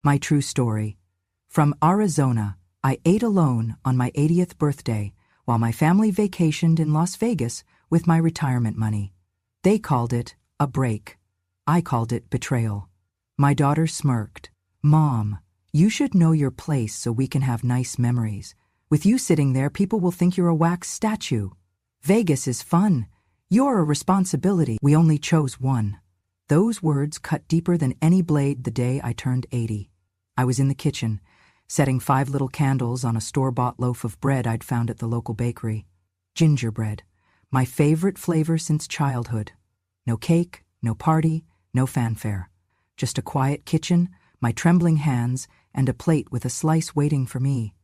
My true story. From Arizona, I ate alone on my 80th birthday while my family vacationed in Las Vegas with my retirement money. They called it a break. I called it betrayal. My daughter smirked. "Mom, you should know your place so we can have nice memories. With you sitting there, people will think you're a wax statue. Vegas is fun. You're a responsibility. We only chose one." Those words cut deeper than any blade the day I turned 80. I was in the kitchen, setting 5 little candles on a store-bought loaf of bread I'd found at the local bakery. Gingerbread, my favorite flavor since childhood. No cake, no party, no fanfare. Just a quiet kitchen, my trembling hands, and a plate with a slice waiting for me.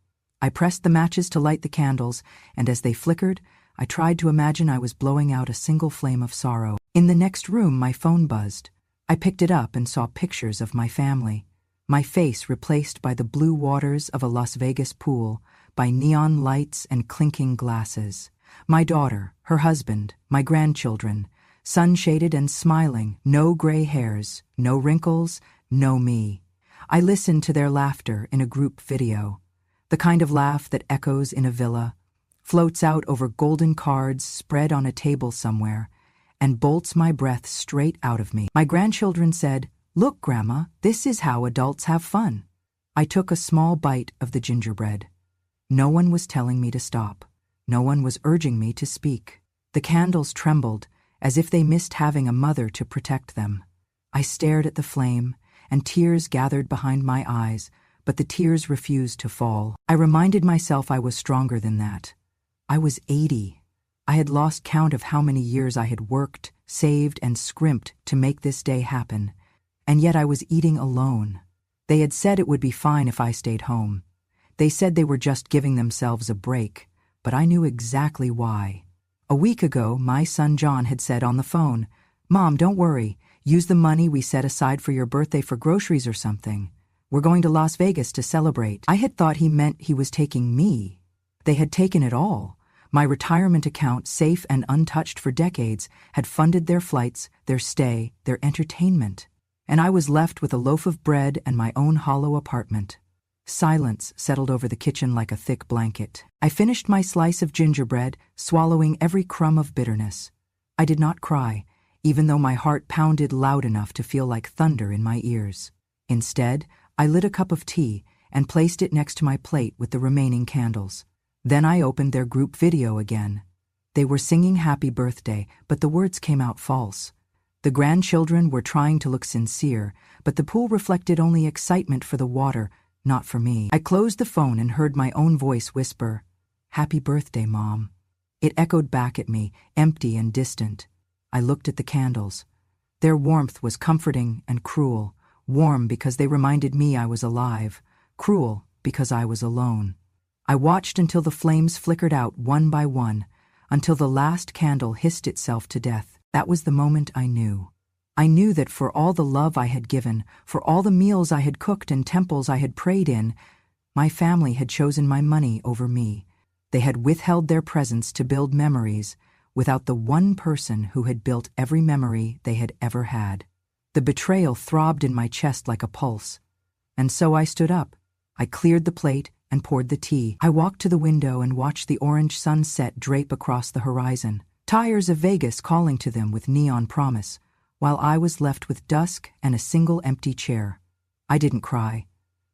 I pressed the matches to light the candles, and as they flickered, I tried to imagine I was blowing out a single flame of sorrow. In the next room, my phone buzzed. I picked it up and saw pictures of my family. My face replaced by the blue waters of a Las Vegas pool, by neon lights and clinking glasses. My daughter, her husband, my grandchildren, sun-shaded and smiling, no gray hairs, no wrinkles, no me. I listened to their laughter in a group video, the kind of laugh that echoes in a villa, floats out over golden cards spread on a table somewhere, and bolts my breath straight out of me. My grandchildren said, "Look, Grandma, this is how adults have fun." I took a small bite of the gingerbread. No one was telling me to stop. No one was urging me to speak. The candles trembled, as if they missed having a mother to protect them. I stared at the flame, and tears gathered behind my eyes, but the tears refused to fall. I reminded myself I was stronger than that. I was 80. I had lost count of how many years I had worked, saved, and scrimped to make this day happen, and yet I was eating alone. They had said it would be fine if I stayed home. They said they were just giving themselves a break, but I knew exactly why. A week ago, my son John had said on the phone, "Mom, don't worry. Use the money we set aside for your birthday for groceries or something. We're going to Las Vegas to celebrate." I had thought he meant he was taking me. They had taken it all. My retirement account, safe and untouched for decades, had funded their flights, their stay, their entertainment. And I was left with a loaf of bread and my own hollow apartment. Silence settled over the kitchen like a thick blanket. I finished my slice of gingerbread, swallowing every crumb of bitterness. I did not cry, even though my heart pounded loud enough to feel like thunder in my ears. Instead, I lit a cup of tea and placed it next to my plate with the remaining candles. Then I opened their group video again. They were singing happy birthday, but the words came out false. The grandchildren were trying to look sincere, but the pool reflected only excitement for the water, not for me. I closed the phone and heard my own voice whisper, "Happy birthday, Mom." It echoed back at me, empty and distant. I looked at the candles. Their warmth was comforting and cruel. Warm because they reminded me I was alive. Cruel because I was alone. I watched until the flames flickered out one by one, until the last candle hissed itself to death. That was the moment I knew. I knew that for all the love I had given, for all the meals I had cooked and temples I had prayed in, my family had chosen my money over me. They had withheld their presence to build memories without the one person who had built every memory they had ever had. The betrayal throbbed in my chest like a pulse. And so I stood up. I cleared the plate and poured the tea. I walked to the window and watched the orange sunset drape across the horizon, tires of Vegas calling to them with neon promise, while I was left with dusk and a single empty chair. I didn't cry.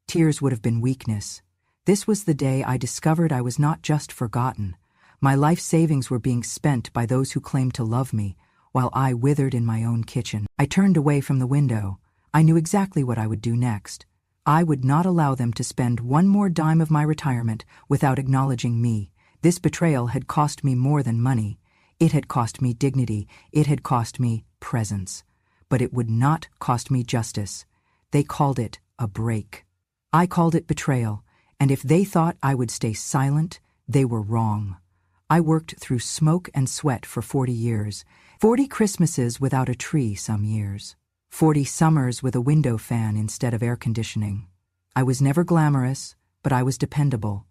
Tears would have been weakness. This was the day I discovered I was not just forgotten. My life savings were being spent by those who claimed to love me, while I withered in my own kitchen. I turned away from the window. I knew exactly what I would do next. I would not allow them to spend one more dime of my retirement without acknowledging me. This betrayal had cost me more than money. It had cost me dignity. It had cost me presence. But it would not cost me justice. They called it a break. I called it betrayal, and if they thought I would stay silent, they were wrong. I worked through smoke and sweat for 40 years, 40 Christmases without a tree some years, 40 summers with a window fan instead of air conditioning. I was never glamorous, but I was dependable.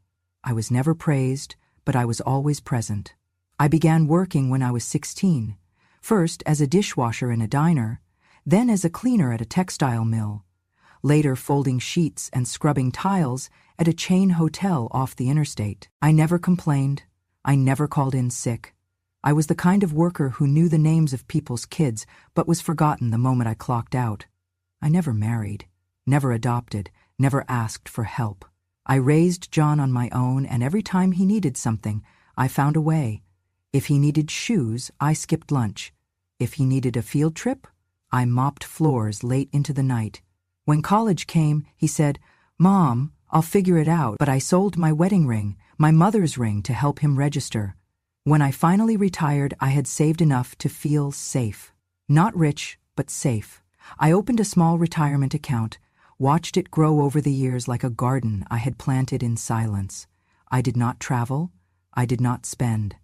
I was never praised, but I was always present. I began working when I was 16, first as a dishwasher in a diner, then as a cleaner at a textile mill. later folding sheets and scrubbing tiles at a chain hotel off the interstate. I never complained. I never called in sick. I was the kind of worker who knew the names of people's kids but was forgotten the moment I clocked out. I never married, never adopted, never asked for help. I raised John on my own, and every time he needed something, I found a way. If he needed shoes, I skipped lunch. If he needed a field trip, I mopped floors late into the night. When college came, he said, "Mom, I'll figure it out," but I sold my wedding ring, my mother's ring, to help him register. When I finally retired, I had saved enough to feel safe. Not rich, but safe. I opened a small retirement account, watched it grow over the years like a garden I had planted in silence. I did not travel. I did not spend.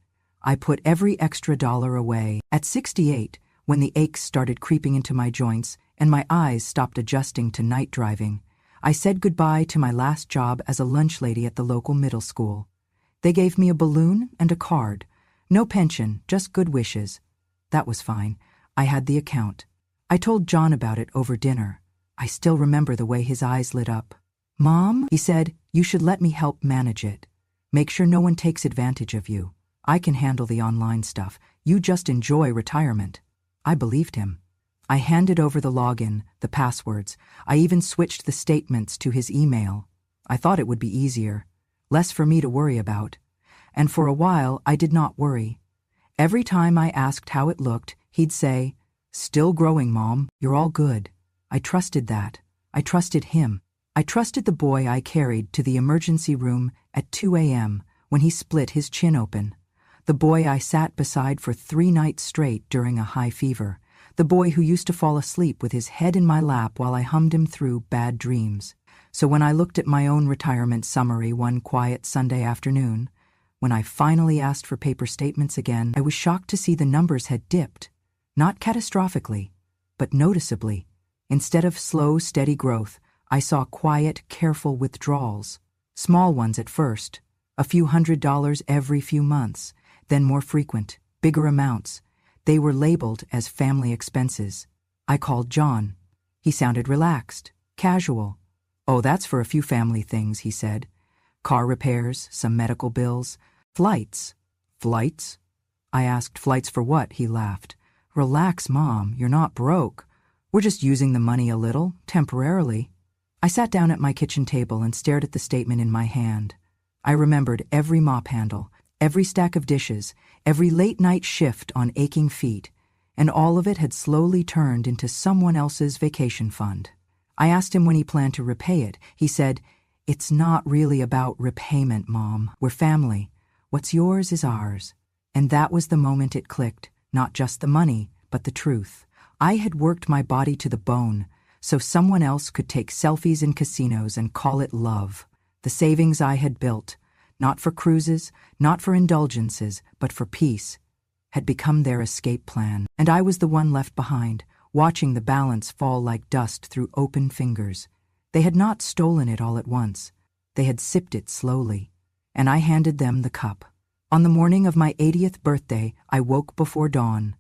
I put every extra dollar away. At 68, when the aches started creeping into my joints and my eyes stopped adjusting to night driving, I said goodbye to my last job as a lunch lady at the local middle school. They gave me a balloon and a card. No pension, just good wishes. That was fine. I had the account. I told John about it over dinner. I still remember the way his eyes lit up. "Mom," he said, "you should let me help manage it. Make sure no one takes advantage of you. I can handle the online stuff. You just enjoy retirement." I believed him. I handed over the login, the passwords. I even switched the statements to his email. I thought it would be easier, less for me to worry about. And for a while, I did not worry. Every time I asked how it looked, he'd say, "Still growing, Mom. You're all good." I trusted that. I trusted him. I trusted the boy I carried to the emergency room at 2 a.m. when he split his chin open. The boy I sat beside for 3 nights straight during a high fever. The boy who used to fall asleep with his head in my lap while I hummed him through bad dreams. So when I looked at my own retirement summary one quiet Sunday afternoon, when I finally asked for paper statements again, I was shocked to see the numbers had dipped. Not catastrophically, but noticeably. Instead of slow, steady growth, I saw quiet, careful withdrawals. Small ones at first, a few $100s every few months, then more frequent, bigger amounts. They were labeled as family expenses. I called John. He sounded relaxed, casual. "Oh, that's for a few family things," he said. "Car repairs, some medical bills, flights." "Flights?" I asked. "Flights for what?" He laughed. "Relax, Mom, you're not broke. We're just using the money a little, temporarily." I sat down at my kitchen table and stared at the statement in my hand. I remembered every mop handle, every stack of dishes, every late-night shift on aching feet, and all of it had slowly turned into someone else's vacation fund. I asked him when he planned to repay it. He said, "It's not really about repayment, Mom. We're family. What's yours is ours." And that was the moment it clicked, not just the money, but the truth. I had worked my body to the bone, so someone else could take selfies in casinos and call it love. The savings I had built, not for cruises, not for indulgences, but for peace, had become their escape plan. And I was the one left behind, watching the balance fall like dust through open fingers. They had not stolen it all at once. They had sipped it slowly. And I handed them the cup. On the morning of my 80th birthday, I woke before dawn.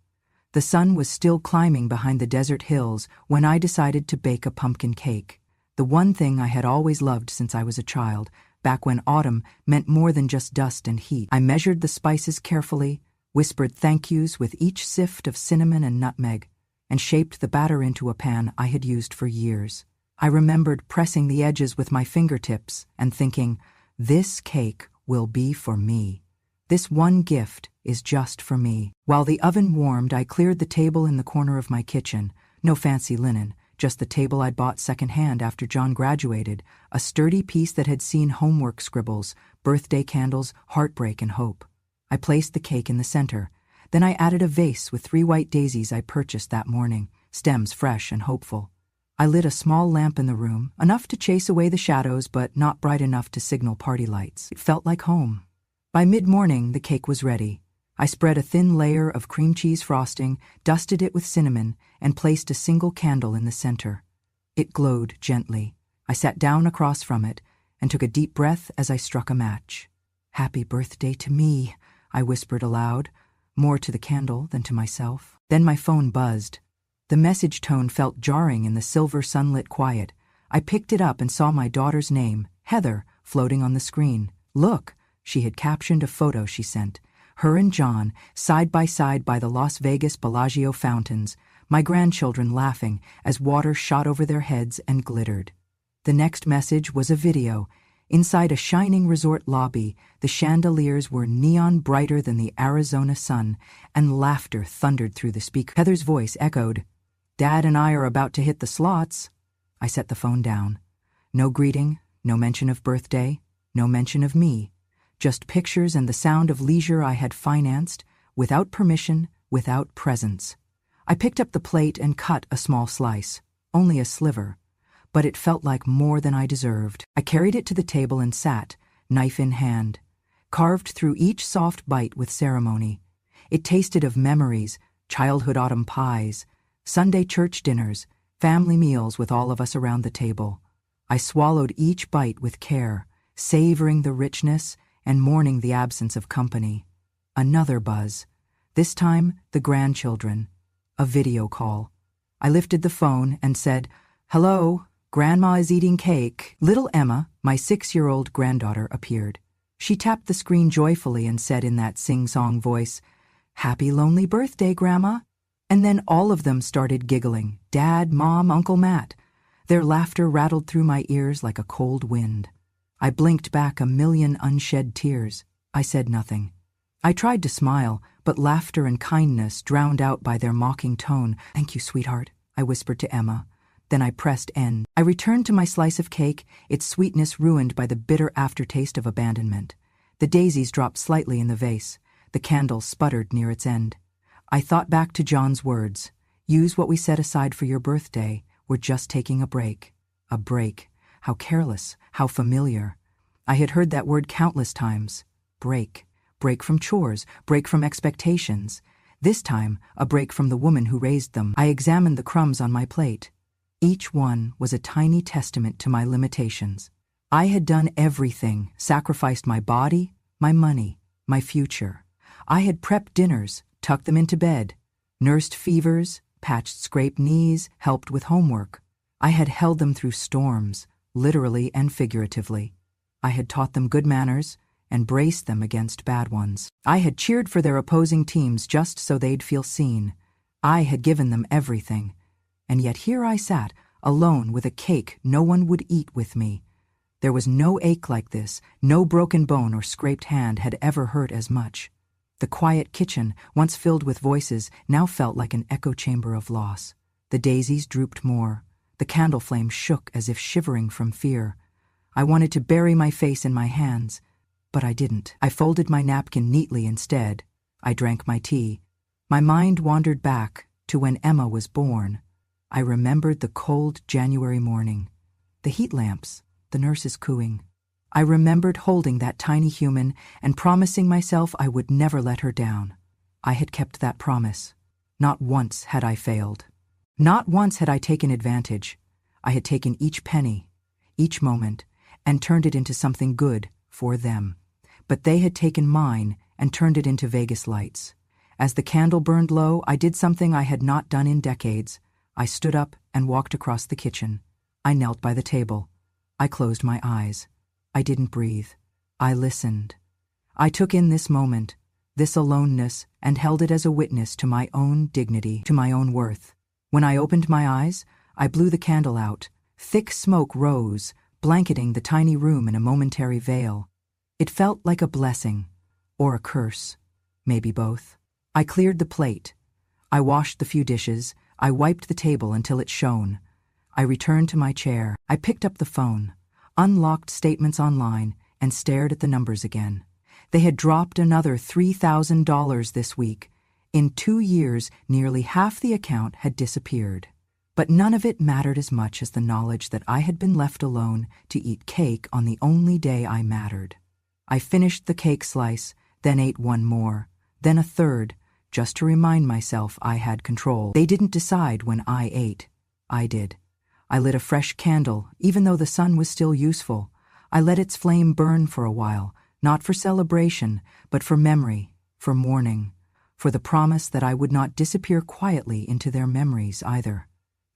The sun was still climbing behind the desert hills when I decided to bake a pumpkin cake. The one thing I had always loved since I was a child, back when autumn meant more than just dust and heat. I measured the spices carefully, whispered thank yous with each sift of cinnamon and nutmeg, and shaped the batter into a pan I had used for years. I remembered pressing the edges with my fingertips and thinking, this cake will be for me. This one gift is just for me. While the oven warmed, I cleared the table in the corner of my kitchen. No fancy linen, just the table I'd bought secondhand after John graduated, a sturdy piece that had seen homework scribbles, birthday candles, heartbreak, and hope. I placed the cake in the center. Then I added a vase with 3 white daisies I purchased that morning, stems fresh and hopeful. I lit a small lamp in the room, enough to chase away the shadows but not bright enough to signal party lights. It felt like home. By mid-morning, the cake was ready. I spread a thin layer of cream cheese frosting, dusted it with cinnamon, and placed a single candle in the center. It glowed gently. I sat down across from it and took a deep breath as I struck a match. "Happy birthday to me," I whispered aloud, more to the candle than to myself. Then my phone buzzed. The message tone felt jarring in the silver sunlit quiet. I picked it up and saw my daughter's name, Heather, floating on the screen. Look, she had captioned a photo she sent. Her and John, side by the Las Vegas Bellagio fountains, my grandchildren laughing as water shot over their heads and glittered. The next message was a video. Inside a shining resort lobby, the chandeliers were neon brighter than the Arizona sun, and laughter thundered through the speaker. Heather's voice echoed, "Dad and I are about to hit the slots." I set the phone down. No greeting, no mention of birthday, no mention of me. Just pictures and the sound of leisure I had financed, without permission, without presence. I picked up the plate and cut a small slice, only a sliver, but it felt like more than I deserved. I carried it to the table and sat, knife in hand, carved through each soft bite with ceremony. It tasted of memories, childhood autumn pies, Sunday church dinners, family meals with all of us around the table. I swallowed each bite with care, savoring the richness and mourning the absence of company. Another buzz. This time, the grandchildren. A video call. I lifted the phone and said, "Hello, Grandma is eating cake." Little Emma, my 6-year-old granddaughter, appeared. She tapped the screen joyfully and said in that sing-song voice, "Happy lonely birthday, Grandma." And then all of them started giggling, Dad, Mom, Uncle Matt. Their laughter rattled through my ears like a cold wind. I blinked back a million unshed tears. I said nothing. I tried to smile, but laughter and kindness drowned out by their mocking tone. "Thank you, sweetheart," I whispered to Emma. Then I pressed end. I returned to my slice of cake, its sweetness ruined by the bitter aftertaste of abandonment. The daisies dropped slightly in the vase. The candle sputtered near its end. I thought back to John's words. "Use what we set aside for your birthday. We're just taking a break." A break. How careless, how familiar. I had heard that word countless times. Break. Break from chores, break from expectations. This time, a break from the woman who raised them. I examined the crumbs on my plate. Each one was a tiny testament to my limitations. I had done everything, sacrificed my body, my money, my future. I had prepped dinners, tucked them into bed, nursed fevers, patched scraped knees, helped with homework. I had held them through storms, literally and figuratively. I had taught them good manners and braced them against bad ones. I had cheered for their opposing teams just so they'd feel seen. I had given them everything. And yet here I sat, alone with a cake no one would eat with me. There was no ache like this, no broken bone or scraped hand had ever hurt as much. The quiet kitchen, once filled with voices, now felt like an echo chamber of loss. The daisies drooped more. The candle flame shook as if shivering from fear. I wanted to bury my face in my hands, but I didn't. I folded my napkin neatly instead. I drank my tea. My mind wandered back to when Emma was born. I remembered the cold January morning, the heat lamps, the nurses cooing. I remembered holding that tiny human and promising myself I would never let her down. I had kept that promise. Not once had I failed. Not once had I taken advantage. I had taken each penny, each moment, and turned it into something good for them. But they had taken mine and turned it into Vegas lights. As the candle burned low, I did something I had not done in decades. I stood up and walked across the kitchen. I knelt by the table. I closed my eyes. I didn't breathe. I listened. I took in this moment, this aloneness, and held it as a witness to my own dignity, to my own worth. When I opened my eyes, I blew the candle out. Thick smoke rose, blanketing the tiny room in a momentary veil. It felt like a blessing, or a curse, maybe both. I cleared the plate. I washed the few dishes. I wiped the table until it shone. I returned to my chair. I picked up the phone, unlocked statements online, and stared at the numbers again. They had dropped another $3,000 this week. In 2 years, nearly half the account had disappeared. But none of it mattered as much as the knowledge that I had been left alone to eat cake on the only day I mattered. I finished the cake slice, then ate one more, then a third, just to remind myself I had control. They didn't decide when I ate. I did. I lit a fresh candle, even though the sun was still useful. I let its flame burn for a while, not for celebration, but for memory, for mourning, for the promise that I would not disappear quietly into their memories either.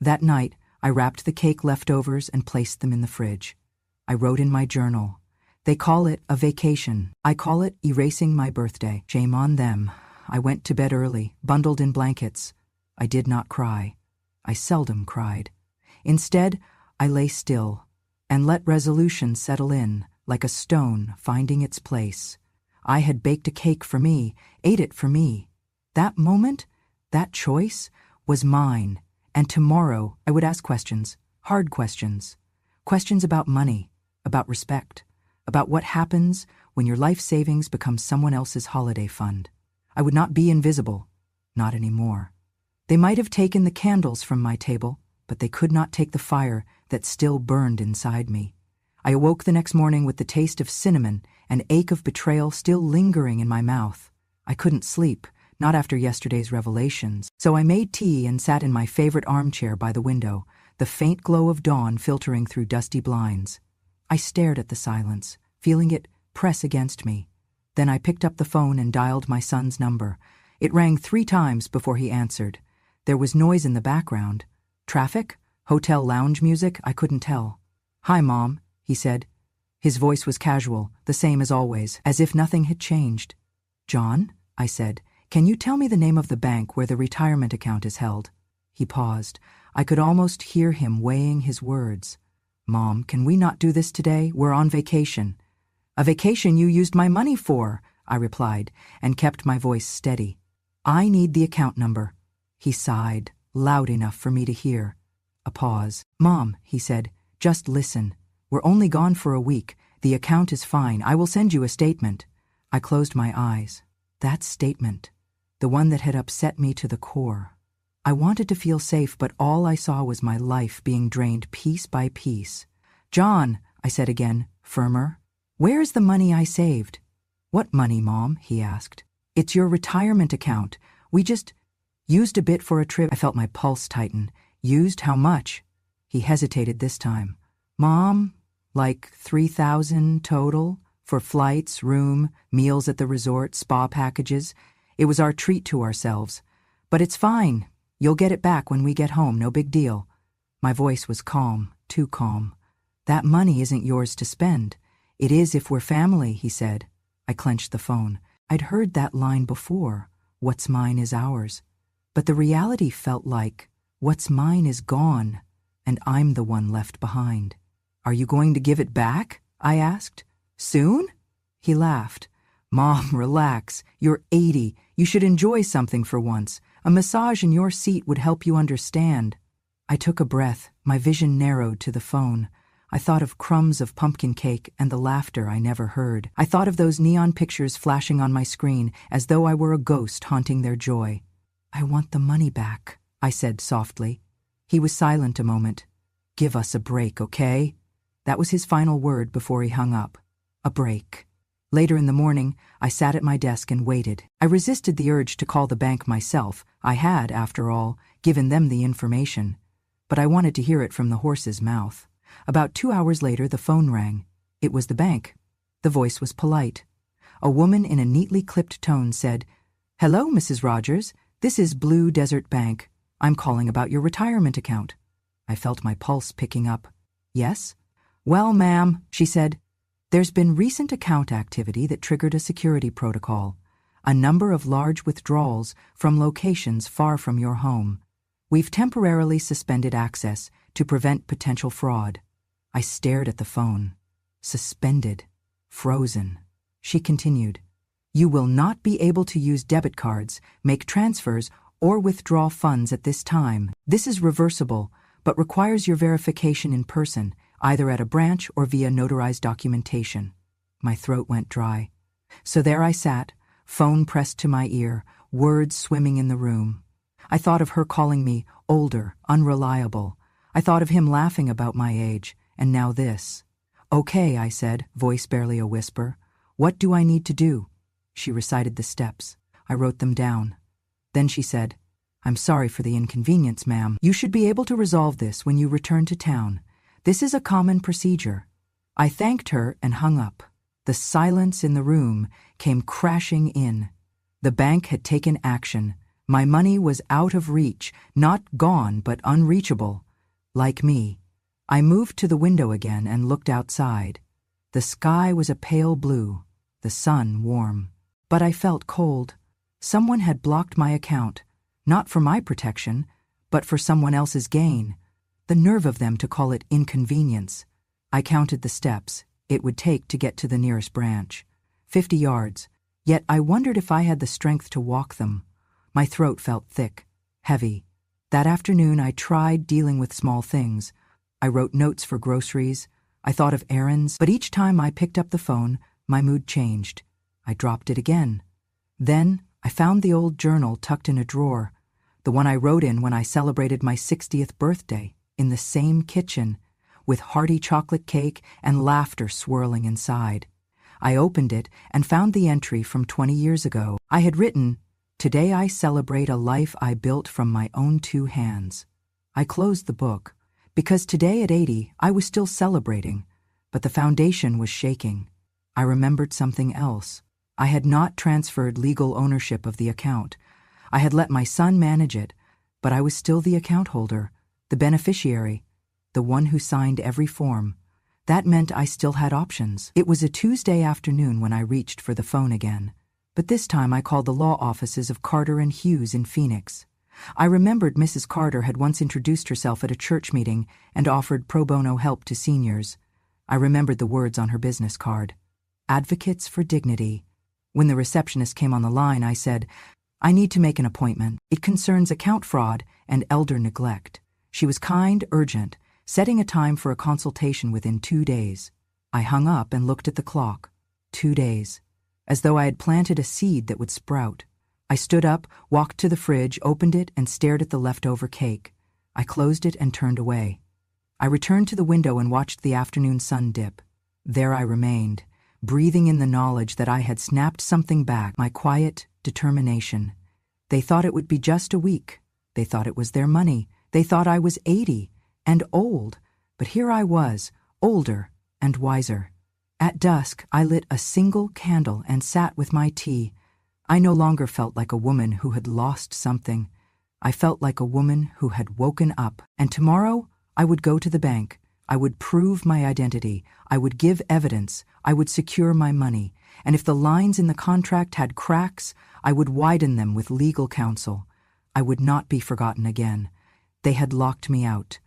That night, I wrapped the cake leftovers and placed them in the fridge. I wrote in my journal. They call it a vacation. I call it erasing my birthday. Shame on them. I went to bed early, bundled in blankets. I did not cry. I seldom cried. Instead, I lay still and let resolution settle in, like a stone finding its place. I had baked a cake for me, ate it for me. That moment, that choice, was mine, and tomorrow I would ask questions, hard questions. Questions about money, about respect, about what happens when your life savings become someone else's holiday fund. I would not be invisible, not anymore. They might have taken the candles from my table, but they could not take the fire that still burned inside me. I awoke the next morning with the taste of cinnamon and ache of betrayal still lingering in my mouth. I couldn't sleep, not after yesterday's revelations. So I made tea and sat in my favorite armchair by the window, the faint glow of dawn filtering through dusty blinds. I stared at the silence, feeling it press against me. Then I picked up the phone and dialed my son's number. It rang 3 times before he answered. There was noise in the background. Traffic? Hotel lounge music? I couldn't tell. "Hi, Mom," he said. His voice was casual, the same as always, as if nothing had changed. "John," I said, "can you tell me the name of the bank where the retirement account is held?" He paused. I could almost hear him weighing his words. "Mom, can we not do this today? We're on vacation." "A vacation you used my money for," I replied, and kept my voice steady. "I need the account number." He sighed, loud enough for me to hear. A pause. "Mom," he said, "just listen. We're only gone for a week. The account is fine. I will send you a statement." I closed my eyes. That statement, the one that had upset me to the core. I wanted to feel safe, but all I saw was my life being drained piece by piece. "John," I said again, firmer, "where is the money I saved?" "What money, Mom?" he asked. "It's your retirement account. We just used a bit for a trip." I felt my pulse tighten. "Used how much?" He hesitated this time. "Mom, like 3,000 total, for flights, room, meals at the resort, spa packages. It was our treat to ourselves. But it's fine. You'll get it back when we get home, no big deal." My voice was calm, too calm. "That money isn't yours to spend. It is if we're family," he said. I clenched the phone. I'd heard that line before, "What's mine is ours." But the reality felt like, what's mine is gone, and I'm the one left behind. "Are you going to give it back?" I asked. "Soon?" He laughed. "Mom, relax. You're 80. You should enjoy something for once. A massage in your seat would help you understand." I took a breath, my vision narrowed to the phone. I thought of crumbs of pumpkin cake and the laughter I never heard. I thought of those neon pictures flashing on my screen as though I were a ghost haunting their joy. "I want the money back," I said softly. He was silent a moment. "Give us a break, okay?" That was his final word before he hung up. A break. Later in the morning, I sat at my desk and waited. I resisted the urge to call the bank myself. I had, after all, given them the information. But I wanted to hear it from the horse's mouth. About 2 hours later, the phone rang. It was the bank. The voice was polite. A woman in a neatly clipped tone said, "Hello, Mrs. Rogers. This is Blue Desert Bank. I'm calling about your retirement account." I felt my pulse picking up. "Yes?" "Well, ma'am," she said, "there's been recent account activity that triggered a security protocol. A number of large withdrawals from locations far from your home. We've temporarily suspended access to prevent potential fraud." I stared at the phone. Suspended. Frozen. She continued, "You will not be able to use debit cards, make transfers, or withdraw funds at this time. This is reversible, but requires your verification in person, either at a branch or via notarized documentation." My throat went dry. So there I sat, phone pressed to my ear, words swimming in the room. I thought of her calling me older, unreliable. I thought of him laughing about my age, and now this. "Okay," I said, voice barely a whisper. "What do I need to do?" She recited the steps. I wrote them down. Then she said, "I'm sorry for the inconvenience, ma'am. You should be able to resolve this when you return to town. This is a common procedure." I thanked her and hung up. The silence in the room came crashing in. The bank had taken action. My money was out of reach, not gone but unreachable. Like me, I moved to the window again and looked outside. The sky was a pale blue, the sun warm. But I felt cold. Someone had blocked my account, not for my protection, but for someone else's gain. The nerve of them to call it inconvenience. I counted the steps it would take to get to the nearest branch. 50 yards. Yet I wondered if I had the strength to walk them. My throat felt thick, heavy. That afternoon I tried dealing with small things. I wrote notes for groceries. I thought of errands, but each time I picked up the phone, my mood changed. I dropped it again. Then I found the old journal tucked in a drawer, the one I wrote in when I celebrated my 60th birthday, in the same kitchen, with hearty chocolate cake and laughter swirling inside. I opened it and found the entry from 20 years ago. I had written, "Today I celebrate a life I built from my own 2 hands." I closed the book, because today at 80 I was still celebrating, but the foundation was shaking. I remembered something else. I had not transferred legal ownership of the account. I had let my son manage it, but I was still the account holder, the beneficiary, the one who signed every form. That meant I still had options. It was a Tuesday afternoon when I reached for the phone again, but this time I called the law offices of Carter and Hughes in Phoenix. I remembered Mrs. Carter had once introduced herself at a church meeting and offered pro bono help to seniors. I remembered the words on her business card. Advocates for dignity. When the receptionist came on the line, I said, "I need to make an appointment. It concerns account fraud and elder neglect." She was kind, urgent, setting a time for a consultation within 2 days. I hung up and looked at the clock. 2 days. As though I had planted a seed that would sprout. I stood up, walked to the fridge, opened it, and stared at the leftover cake. I closed it and turned away. I returned to the window and watched the afternoon sun dip. There I remained, breathing in the knowledge that I had snapped something back, my quiet determination. They thought it would be just a week. They thought it was their money. They thought I was 80 and old, but here I was, older and wiser. At dusk, I lit a single candle and sat with my tea. I no longer felt like a woman who had lost something. I felt like a woman who had woken up, and tomorrow I would go to the bank. I would prove my identity. I would give evidence. I would secure my money. And if the lines in the contract had cracks, I would widen them with legal counsel. I would not be forgotten again. They had locked me out.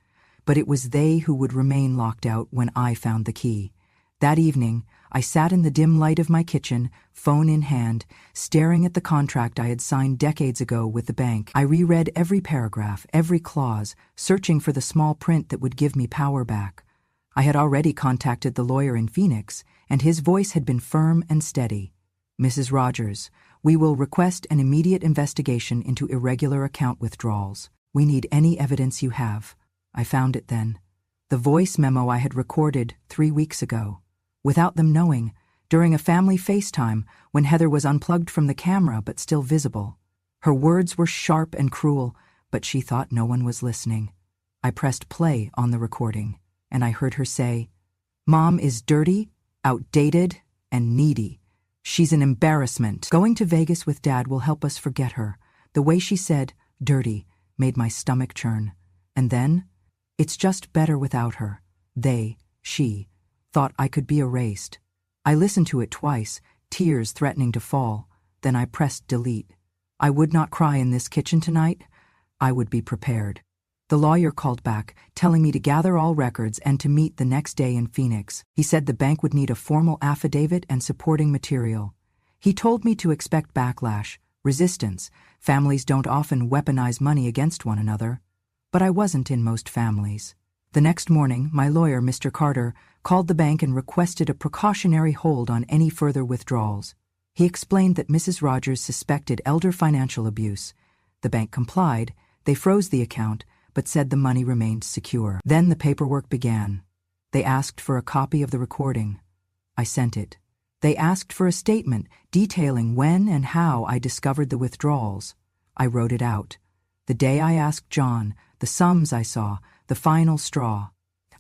But it was they who would remain locked out when I found the key. That evening, I sat in the dim light of my kitchen, phone in hand, staring at the contract I had signed decades ago with the bank. I reread every paragraph, every clause, searching for the small print that would give me power back. I had already contacted the lawyer in Phoenix, and his voice had been firm and steady. "Mrs. Rogers, we will request an immediate investigation into irregular account withdrawals. We need any evidence you have." I found it then. The voice memo I had recorded 3 weeks ago. Without them knowing, during a family FaceTime when Heather was unplugged from the camera but still visible. Her words were sharp and cruel, but she thought no one was listening. I pressed play on the recording, and I heard her say, "Mom is dirty, outdated, and needy. She's an embarrassment. Going to Vegas with Dad will help us forget her." The way she said, "dirty," made my stomach churn. And then, "It's just better without her." She, thought I could be erased. I listened to it twice, tears threatening to fall. Then I pressed delete. I would not cry in this kitchen tonight. I would be prepared. The lawyer called back, telling me to gather all records and to meet the next day in Phoenix. He said the bank would need a formal affidavit and supporting material. He told me to expect backlash, resistance. Families don't often weaponize money against one another. But I wasn't in most families. The next morning, my lawyer, Mr. Carter, called the bank and requested a precautionary hold on any further withdrawals. He explained that Mrs. Rogers suspected elder financial abuse. The bank complied. They froze the account, but said the money remained secure. Then the paperwork began. They asked for a copy of the recording. I sent it. They asked for a statement detailing when and how I discovered the withdrawals. I wrote it out. The day I asked John, the sums I saw, the final straw.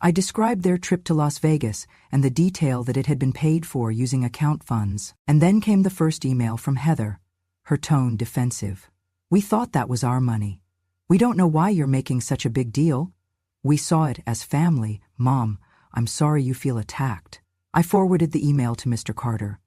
I described their trip to Las Vegas and the detail that it had been paid for using account funds. And then came the first email from Heather, her tone defensive. "We thought that was our money. We don't know why you're making such a big deal." We saw it as family. Mom, I'm sorry you feel attacked. I forwarded the email to Mr. Carter.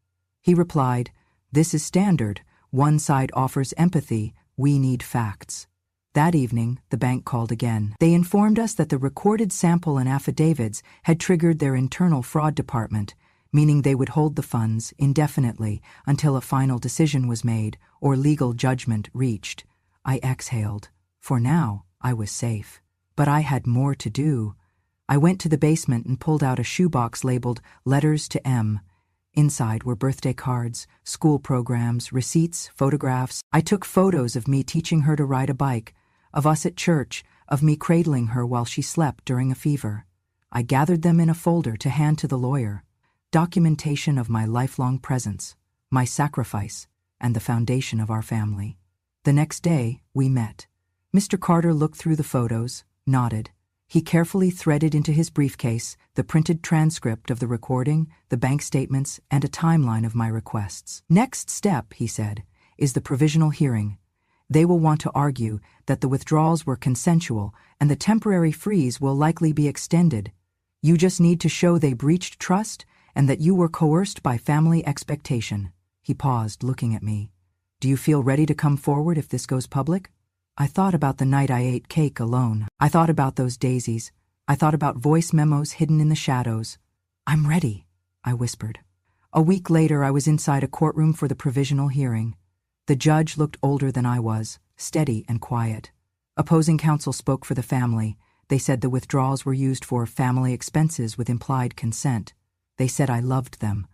He replied, "This is standard. One side offers empathy. We need facts." That evening, the bank called again. They informed us that the recorded sample and affidavits had triggered their internal fraud department, meaning they would hold the funds indefinitely until a final decision was made or legal judgment reached. I exhaled. For now, I was safe. But I had more to do. I went to the basement and pulled out a shoebox labeled Letters to M. Inside were birthday cards, school programs, receipts, photographs. I took photos of me teaching her to ride a bike, of us at church, of me cradling her while she slept during a fever. I gathered them in a folder to hand to the lawyer. Documentation of my lifelong presence, my sacrifice, and the foundation of our family. The next day, we met. Mr. Carter looked through the photos, nodded. He carefully threaded into his briefcase the printed transcript of the recording, the bank statements, and a timeline of my requests. "Next step," he said, "is the provisional hearing. They will want to argue that the withdrawals were consensual and the temporary freeze will likely be extended. You just need to show they breached trust and that you were coerced by family expectation." He paused, looking at me. "Do you feel ready to come forward if this goes public?" I thought about the night I ate cake alone. I thought about those daisies. I thought about voice memos hidden in the shadows. "I'm ready," I whispered. A week later, I was inside a courtroom for the provisional hearing. The judge looked older than I was, steady and quiet. Opposing counsel spoke for the family. They said the withdrawals were used for family expenses with implied consent. They said I loved them.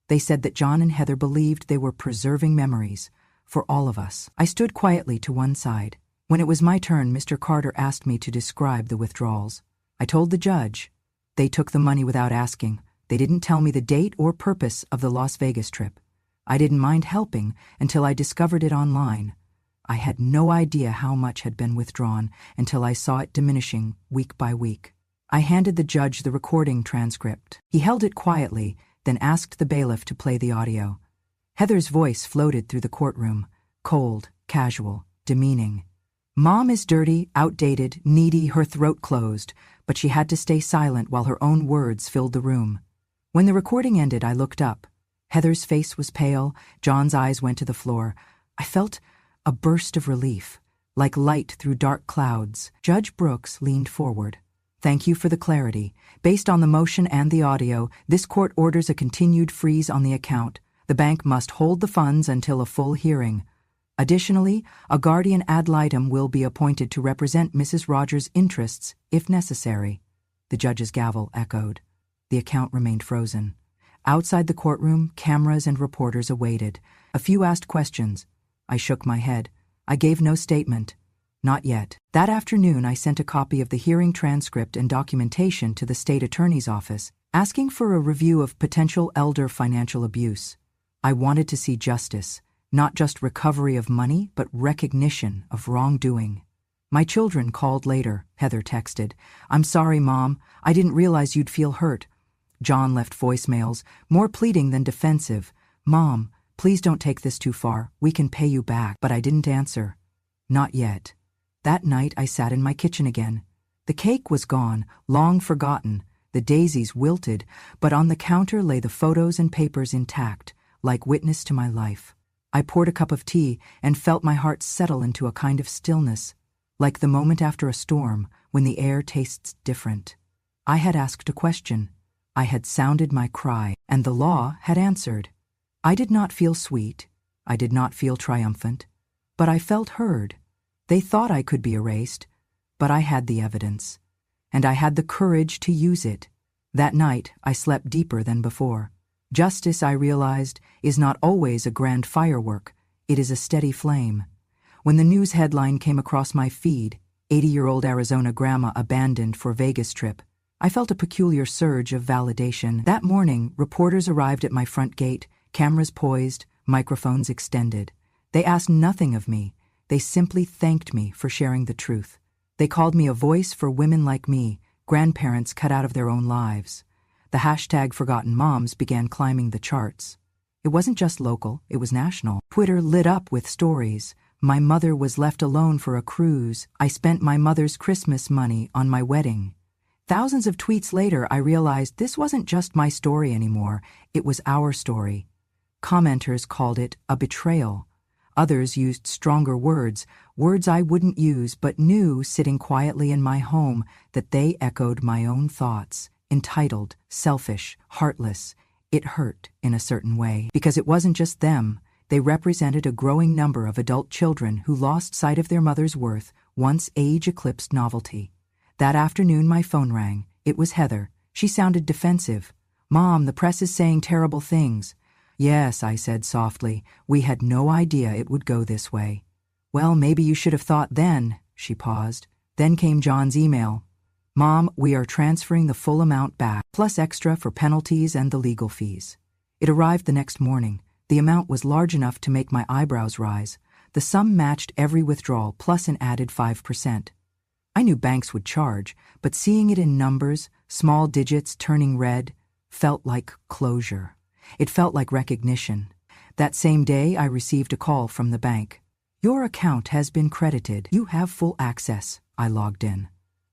They said that John and Heather believed they were preserving memories for all of us. I stood quietly to one side. When it was my turn, Mr. Carter asked me to describe the withdrawals. I told the judge. They took the money without asking. They didn't tell me the date or purpose of the Las Vegas trip. I didn't mind helping until I discovered it online. I had no idea how much had been withdrawn until I saw it diminishing week by week. I handed the judge the recording transcript. He held it quietly, then asked the bailiff to play the audio. Heather's voice floated through the courtroom, cold, casual, demeaning. Mom is dirty, outdated, needy, her throat closed, but she had to stay silent while her own words filled the room. When the recording ended, I looked up. Heather's face was pale, John's eyes went to the floor. I felt a burst of relief, like light through dark clouds. Judge Brooks leaned forward. "Thank you for the clarity. Based on the motion and the audio, this court orders a continued freeze on the account. The bank must hold the funds until a full hearing. Additionally, a guardian ad litem will be appointed to represent Mrs. Rogers' interests, if necessary." The judge's gavel echoed. The account remained frozen. Outside the courtroom, cameras and reporters awaited. A few asked questions. I shook my head. I gave no statement. Not yet. That afternoon, I sent a copy of the hearing transcript and documentation to the state attorney's office, asking for a review of potential elder financial abuse. I wanted to see justice, not just recovery of money, but recognition of wrongdoing. My children called later, Heather texted. "I'm sorry, Mom. I didn't realize you'd feel hurt." John left voicemails, more pleading than defensive. "Mom, please don't take this too far. We can pay you back." But I didn't answer. Not yet. That night I sat in my kitchen again. The cake was gone, long forgotten. The daisies wilted, but on the counter lay the photos and papers intact, like witness to my life. I poured a cup of tea and felt my heart settle into a kind of stillness, like the moment after a storm when the air tastes different. I had asked a question. I had sounded my cry, and the law had answered. I did not feel sweet. I did not feel triumphant. But I felt heard. They thought I could be erased, but I had the evidence. And I had the courage to use it. That night, I slept deeper than before. Justice, I realized, is not always a grand firework. It is a steady flame. When the news headline came across my feed, 80-year-old Arizona grandma abandoned for Vegas trip, I felt a peculiar surge of validation. That morning, reporters arrived at my front gate, cameras poised, microphones extended. They asked nothing of me. They simply thanked me for sharing the truth. They called me a voice for women like me, grandparents cut out of their own lives. The hashtag Forgotten Moms began climbing the charts. It wasn't just local, it was national. Twitter lit up with stories. My mother was left alone for a cruise. I spent my mother's Christmas money on my wedding. Thousands of tweets later, I realized this wasn't just my story anymore, it was our story. Commenters called it a betrayal. Others used stronger words, words I wouldn't use but knew sitting quietly in my home that they echoed my own thoughts. Entitled, selfish, heartless. It hurt in a certain way, because it wasn't just them. They represented a growing number of adult children who lost sight of their mother's worth once age eclipsed novelty. That afternoon my phone rang. It was Heather. She sounded defensive. "Mom, the press is saying terrible things." "Yes," I said softly. "We had no idea it would go this way." "Well, maybe you should have thought then." She paused. Then came John's email. "Mom, we are transferring the full amount back, plus extra for penalties and the legal fees." It arrived the next morning. The amount was large enough to make my eyebrows rise. The sum matched every withdrawal plus an added 5%. I knew banks would charge, but seeing it in numbers, small digits turning red, felt like closure. It felt like recognition. That same day, I received a call from the bank. "Your account has been credited. You have full access." I logged in.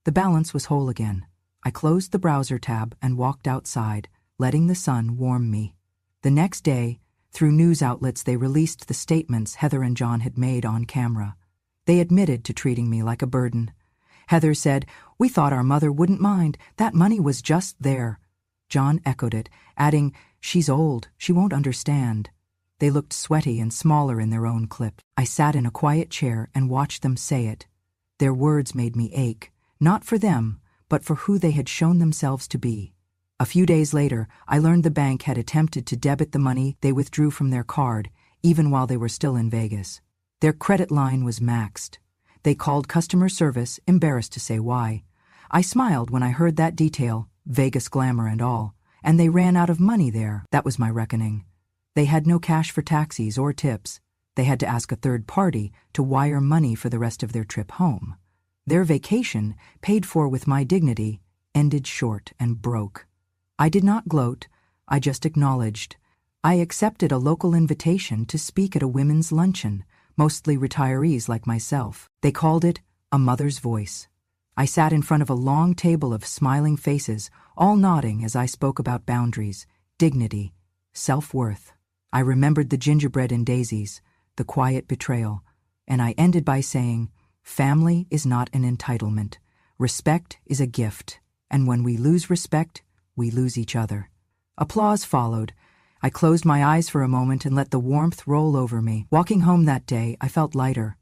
The balance was whole again. I closed the browser tab and walked outside, letting the sun warm me. The next day, through news outlets, they released the statements Heather and John had made on camera. They admitted to treating me like a burden. Heather said, "We thought our mother wouldn't mind. That money was just there." John echoed it, adding, "She's old. She won't understand." They looked sweaty and smaller in their own clip. I sat in a quiet chair and watched them say it. Their words made me ache, not for them, but for who they had shown themselves to be. A few days later, I learned the bank had attempted to debit the money they withdrew from their card, even while they were still in Vegas. Their credit line was maxed. They called customer service, embarrassed to say why. I smiled when I heard that detail, Vegas glamour and all, and they ran out of money there. That was my reckoning. They had no cash for taxis or tips. They had to ask a third party to wire money for the rest of their trip home. Their vacation, paid for with my dignity, ended short and broke. I did not gloat, I just acknowledged. I accepted a local invitation to speak at a women's luncheon, mostly retirees like myself. They called it a mother's voice. I sat in front of a long table of smiling faces, all nodding as I spoke about boundaries, dignity, self-worth. I remembered the gingerbread and daisies, the quiet betrayal, and I ended by saying, "Family is not an entitlement. Respect is a gift, and when we lose respect, we lose each other." Applause followed. I closed my eyes for a moment and let the warmth roll over me. Walking home that day, I felt lighter,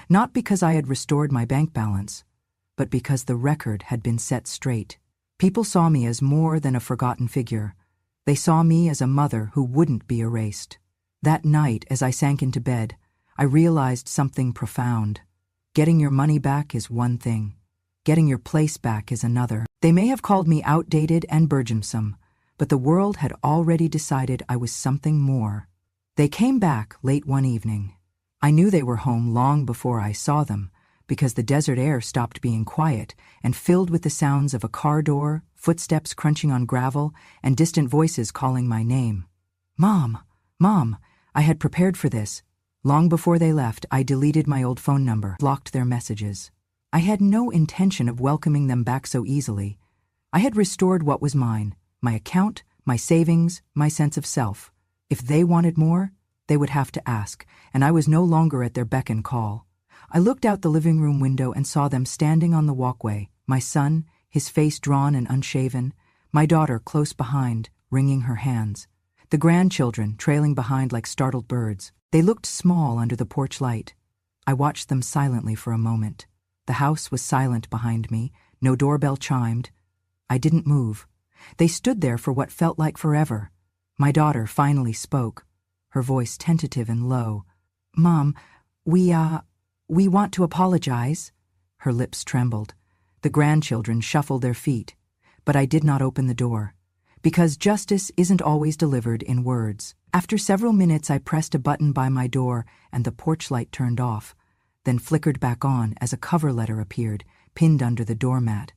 not because I had restored my bank balance, but because the record had been set straight. People saw me as more than a forgotten figure. They saw me as a mother who wouldn't be erased. That night, as I sank into bed, I realized something profound. Getting your money back is one thing. Getting your place back is another. They may have called me outdated and burdensome, but the world had already decided I was something more. They came back late one evening. I knew they were home long before I saw them, because the desert air stopped being quiet and filled with the sounds of a car door, footsteps crunching on gravel, and distant voices calling my name. "Mom, Mom," I had prepared for this. Long before they left, I deleted my old phone number, blocked their messages. I had no intention of welcoming them back so easily. I had restored what was mine, my account, my savings, my sense of self. If they wanted more, they would have to ask, and I was no longer at their beck and call. I looked out the living room window and saw them standing on the walkway, my son, his face drawn and unshaven, my daughter close behind, wringing her hands. The grandchildren trailing behind like startled birds. They looked small under the porch light. I watched them silently for a moment. The house was silent behind me, no doorbell chimed. I didn't move. They stood there for what felt like forever. My daughter finally spoke, her voice tentative and low. "Mom, we want to apologize." Her lips trembled. The grandchildren shuffled their feet, but I did not open the door, because justice isn't always delivered in words. After several minutes, I pressed a button by my door and the porch light turned off, then flickered back on as a cover letter appeared, pinned under the doormat.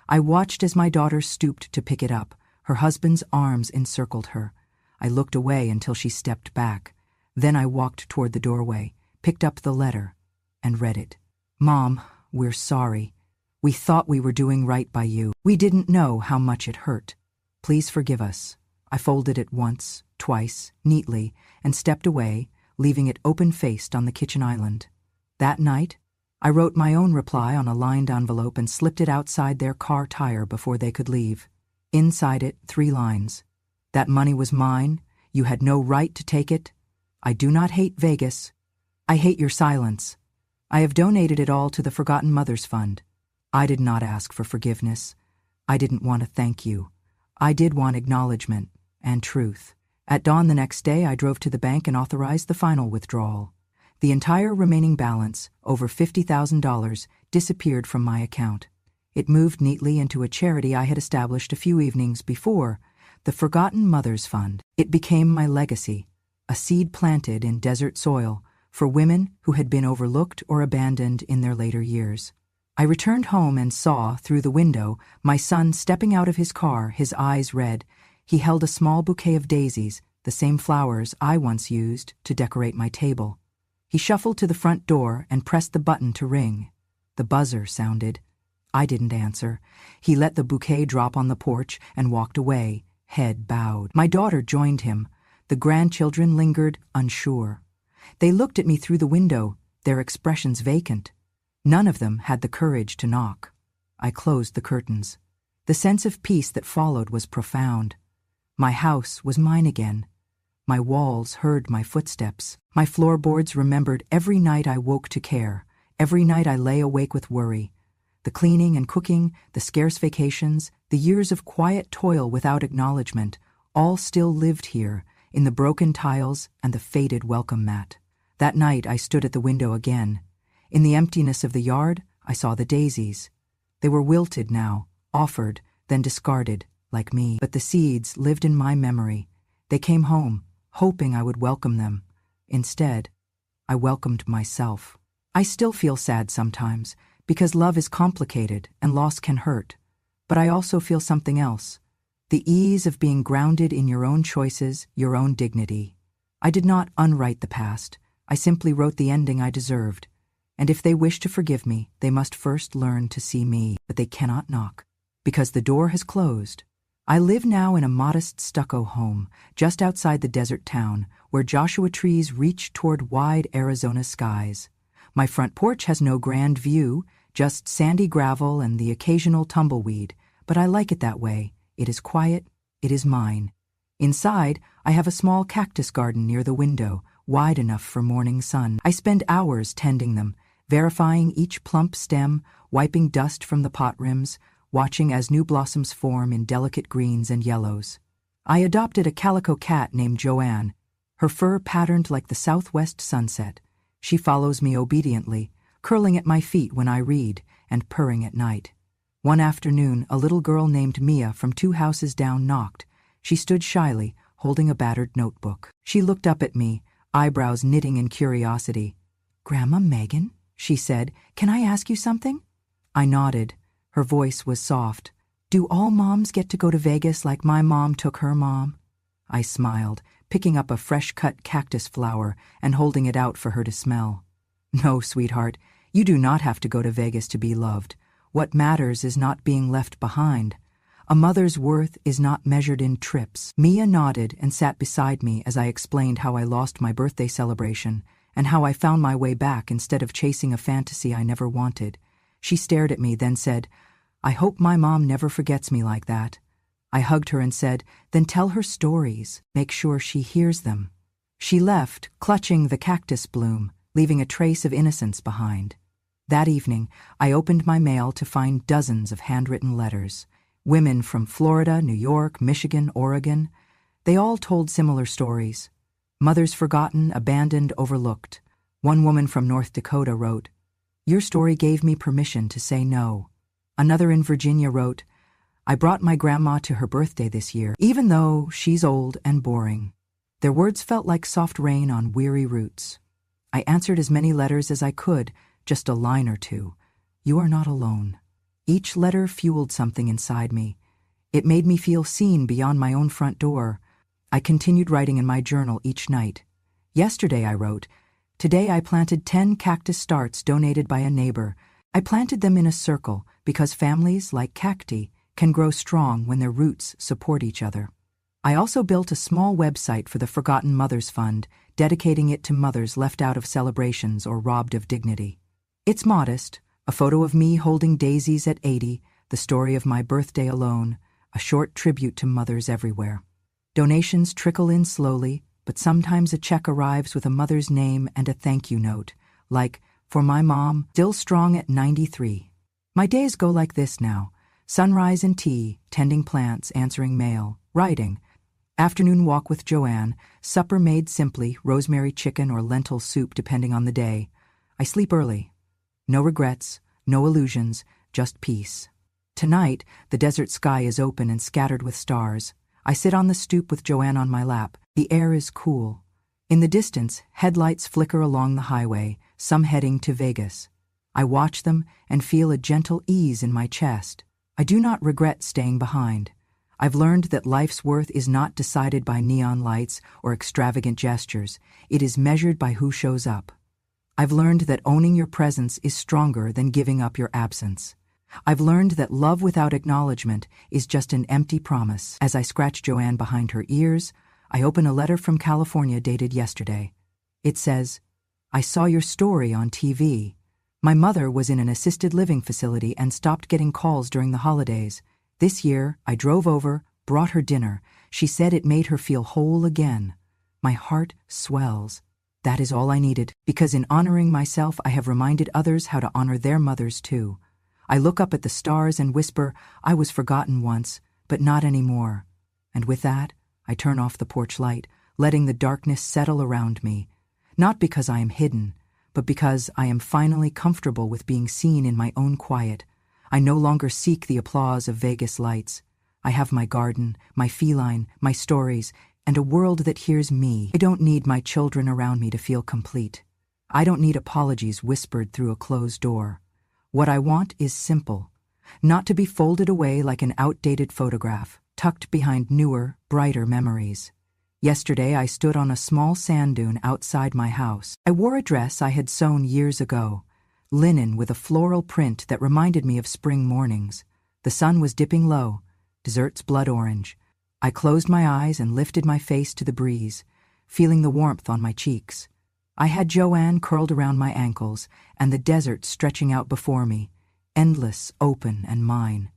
I watched as my daughter stooped to pick it up. Her husband's arms encircled her. I looked away until she stepped back. Then I walked toward the doorway, picked up the letter. and read it. "Mom, we're sorry. We thought we were doing right by you. We didn't know how much it hurt. Please forgive us." I folded it once, twice, neatly, and stepped away, leaving it open-faced on the kitchen island. That night, I wrote my own reply on a lined envelope and slipped it outside their car tire before they could leave. Inside it, 3 lines. "That money was mine. You had no right to take it. I do not hate Vegas. I hate your silence. I have donated it all to the Forgotten Mothers Fund. I did not ask for forgiveness. I didn't want to thank you. I did want acknowledgement and truth." At dawn the next day, I drove to the bank and authorized the final withdrawal. The entire remaining balance, over $50,000, disappeared from my account. It moved neatly into a charity I had established a few evenings before, the Forgotten Mothers Fund. It became my legacy, a seed planted in desert soil for women who had been overlooked or abandoned in their later years. I returned home and saw, through the window, my son stepping out of his car, his eyes red. He held a small bouquet of daisies, the same flowers I once used to decorate my table. He shuffled to the front door and pressed the button to ring. The buzzer sounded. I didn't answer. He let the bouquet drop on the porch and walked away, head bowed. My daughter joined him. The grandchildren lingered, unsure. They looked at me through the window, their expressions vacant. None of them had the courage to knock. I closed the curtains. The sense of peace that followed was profound. My house was mine again. My walls heard my footsteps. My floorboards remembered every night I woke to care, every night I lay awake with worry. The cleaning and cooking, the scarce vacations, the years of quiet toil without acknowledgement, all still lived here, in the broken tiles and the faded welcome mat. That night I stood at the window again. In the emptiness of the yard, I saw the daisies. They were wilted now, offered, then discarded, like me. But the seeds lived in my memory. They came home, hoping I would welcome them. Instead, I welcomed myself. I still feel sad sometimes, because love is complicated and loss can hurt. But I also feel something else. The ease of being grounded in your own choices, your own dignity. I did not unwrite the past. I simply wrote the ending I deserved. And if they wish to forgive me, they must first learn to see me. But they cannot knock, because the door has closed. I live now in a modest stucco home, just outside the desert town, where Joshua trees reach toward wide Arizona skies. My front porch has no grand view, just sandy gravel and the occasional tumbleweed, but I like it that way. It is quiet, it is mine. Inside, I have a small cactus garden near the window, wide enough for morning sun. I spend hours tending them, verifying each plump stem, wiping dust from the pot rims, watching as new blossoms form in delicate greens and yellows. I adopted a calico cat named Joanne, her fur patterned like the southwest sunset. She follows me obediently, curling at my feet when I read and purring at night. One afternoon, a little girl named Mia from 2 houses down knocked. She stood shyly, holding a battered notebook. She looked up at me, eyebrows knitting in curiosity. "Grandma Megan," she said, "can I ask you something?" I nodded. Her voice was soft. "Do all moms get to go to Vegas like my mom took her mom?" I smiled, picking up a fresh-cut cactus flower and holding it out for her to smell. "No, sweetheart, you do not have to go to Vegas to be loved. What matters is not being left behind. A mother's worth is not measured in trips." Mia nodded and sat beside me as I explained how I lost my birthday celebration and how I found my way back instead of chasing a fantasy I never wanted. She stared at me, then said, "I hope my mom never forgets me like that." I hugged her and said, "Then tell her stories. Make sure she hears them." She left, clutching the cactus bloom, leaving a trace of innocence behind. That evening, I opened my mail to find dozens of handwritten letters. Women from Florida, New York, Michigan, Oregon. They all told similar stories. Mothers forgotten, abandoned, overlooked. One woman from North Dakota wrote, "Your story gave me permission to say no." Another in Virginia wrote, "I brought my grandma to her birthday this year, even though she's old and boring." Their words felt like soft rain on weary roots. I answered as many letters as I could, just a line or two. "You are not alone." Each letter fueled something inside me. It made me feel seen beyond my own front door. I continued writing in my journal each night. Yesterday I wrote, Today I planted 10 cactus starts donated by a neighbor. I planted them in a circle because families, like cacti, can grow strong when their roots support each other. I also built a small website for the Forgotten Mothers Fund, dedicating it to mothers left out of celebrations or robbed of dignity. It's modest, a photo of me holding daisies at 80, the story of my birthday alone, a short tribute to mothers everywhere. Donations trickle in slowly, but sometimes a check arrives with a mother's name and a thank you note, like, "For my mom, still strong at 93. My days go like this now: sunrise and tea, tending plants, answering mail, writing. Afternoon walk with Joanne, supper made simply, rosemary chicken or lentil soup depending on the day. I sleep early. No regrets, no illusions, just peace. Tonight, the desert sky is open and scattered with stars. I sit on the stoop with Joanne on my lap. The air is cool. In the distance, headlights flicker along the highway, some heading to Vegas. I watch them and feel a gentle ease in my chest. I do not regret staying behind. I've learned that life's worth is not decided by neon lights or extravagant gestures. It is measured by who shows up. I've learned that owning your presence is stronger than giving up your absence. I've learned that love without acknowledgement is just an empty promise. As I scratch Joanne behind her ears, I open a letter from California dated yesterday. It says, "I saw your story on TV. My mother was in an assisted living facility and stopped getting calls during the holidays. This year, I drove over, brought her dinner. She said it made her feel whole again. My heart swells. That is all I needed, because in honoring myself, I have reminded others how to honor their mothers too. I look up at the stars and whisper, I was forgotten once, but not anymore. And with that, I turn off the porch light, letting the darkness settle around me. Not because I am hidden, but because I am finally comfortable with being seen in my own quiet. I no longer seek the applause of Vegas lights. I have my garden, my feline, my stories, and a world that hears me. I don't need my children around me to feel complete. I don't need apologies whispered through a closed door. What I want is simple, not to be folded away like an outdated photograph, tucked behind newer, brighter memories. Yesterday I stood on a small sand dune outside my house. I wore a dress I had sewn years ago, linen with a floral print that reminded me of spring mornings. The sun was dipping low, desert's blood orange. I closed my eyes and lifted my face to the breeze, feeling the warmth on my cheeks. I had Joanne curled around my ankles and the desert stretching out before me, endless, open, and mine.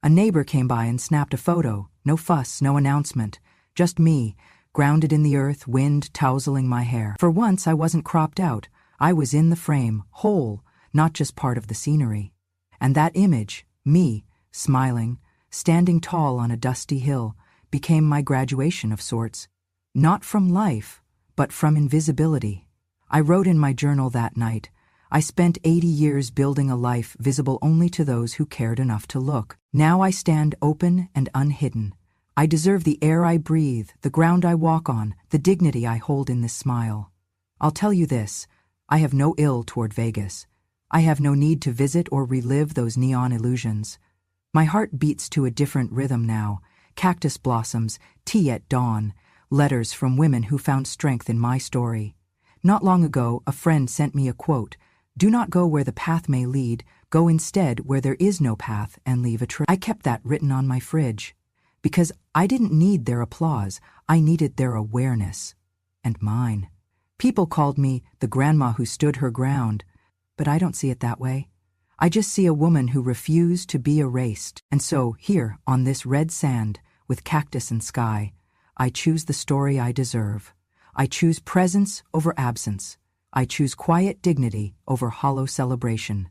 A neighbor came by and snapped a photo. No fuss, no announcement. Just me, grounded in the earth, wind tousling my hair. For once I wasn't cropped out. I was in the frame, whole, not just part of the scenery. And that image, me, smiling, standing tall on a dusty hill, became my graduation of sorts. Not from life, but from invisibility. I wrote in my journal that night, I spent 80 years building a life visible only to those who cared enough to look. Now I stand open and unhidden. I deserve the air I breathe, the ground I walk on, the dignity I hold in this smile. I'll tell you this, I have no ill toward Vegas. I have no need to visit or relive those neon illusions. My heart beats to a different rhythm now. Cactus blossoms, tea at dawn, letters from women who found strength in my story. Not long ago, a friend sent me a quote, "Do not go where the path may lead, go instead where there is no path and leave a trail." I kept that written on my fridge, because I didn't need their applause, I needed their awareness. And mine. People called me the grandma who stood her ground, but I don't see it that way. I just see a woman who refused to be erased. And so, here, on this red sand, with cactus and sky, I choose the story I deserve. I choose presence over absence. I choose quiet dignity over hollow celebration.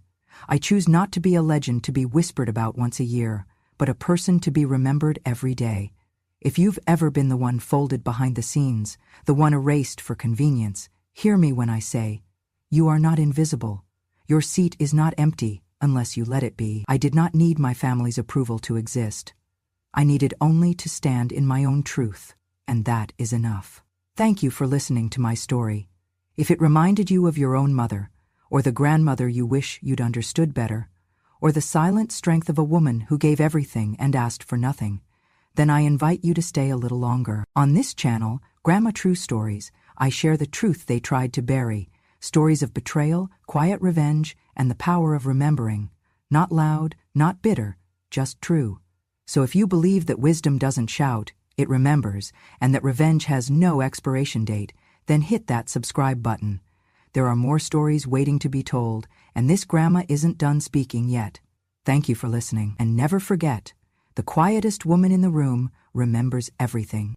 I choose not to be a legend to be whispered about once a year, but a person to be remembered every day. If you've ever been the one folded behind the scenes, the one erased for convenience, hear me when I say, you are not invisible. Your seat is not empty unless you let it be. I did not need my family's approval to exist. I needed only to stand in my own truth, and that is enough. Thank you for listening to my story. If it reminded you of your own mother, or the grandmother you wish you'd understood better, or the silent strength of a woman who gave everything and asked for nothing, then I invite you to stay a little longer. On this channel, Grandma True Stories, I share the truth they tried to bury, stories of betrayal, quiet revenge, and the power of remembering. Not loud, not bitter, just true. So if you believe that wisdom doesn't shout, it remembers, and that revenge has no expiration date, then hit that subscribe button. There are more stories waiting to be told, and this grandma isn't done speaking yet. Thank you for listening, and never forget, the quietest woman in the room remembers everything.